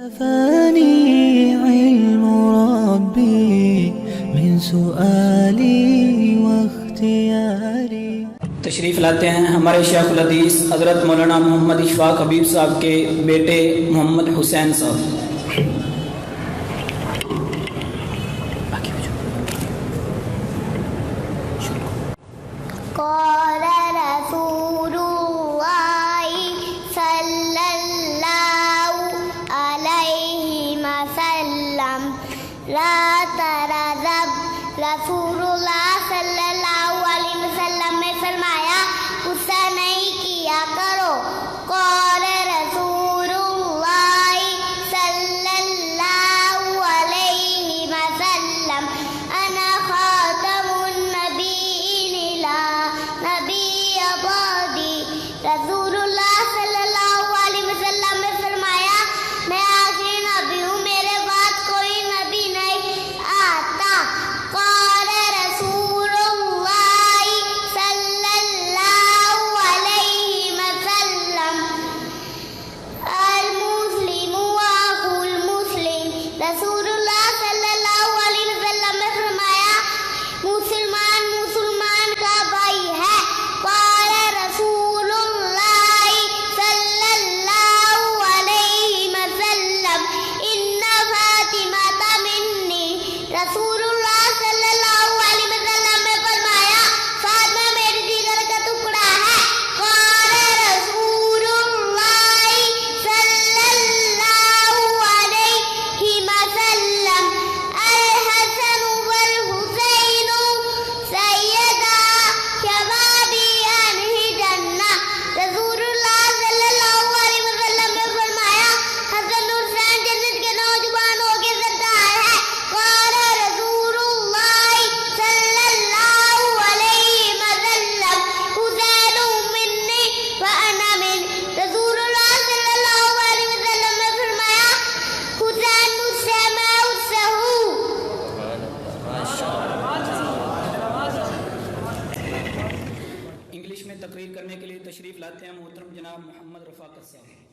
كفاني علم ربي من سؤالي واختياري. تشریف لاتے ہیں ہمارے شیخ الحدیث حضرت مولانا محمد اشفاق حبیب صاحب کے بیٹے محمد حسین صاحب. قال رسول الله صلى الله عليه وسلم لا ترذب. رسول اللہ صلی اللہ علیہ وسلم نے فرمایا غصہ نہیں کیا کرو. قال رسول اللہ صلی اللہ علیہ وسلم انا خاتم النبیین لا نبی بعدی. رسول اللہ صلی اللہ علیہ وسلم نے فرمایا میں آخری نبی ہوں، میرے بعد کوئی نبی نہیں آتا. قال رسول اللہ صلی اللہ علیہ وسلم المسلم اخو المسلم. رسول اللہ صلی اللہ علیہ وسلم نے فرمایا مسلمان مسلمان کا بھائی ہے. قال رسول اللہ صلی اللہ علیہ وسلم ان فاطمہ منی. رسول اللہ صلی اللہ علیہ وسلم نے فرمایا فاطمہ میری جگر کا ٹکڑا ہے. قال رسول اللہ صلی اللہ علیہ وسلم الحسن والحسین سیدا شبابی اہل جنہ. رسول اللہ صلی اللہ علیہ وسلم نے فرمایا حسن اور حسین جنت کے نوجوانوں کے سردار ہے. قال رسول اللہ صلی اللہ علیہ وسلم حسین منی وانا من. رسول اللہ صلی اللہ علیہ وسلم نے فرمایا حسین مجھ سے میں اس سے ہوں. انگلش میں تقریر کرنے کے لیے تشریف لاتے ہیں محترم جناب محمد رفاقت صاحب.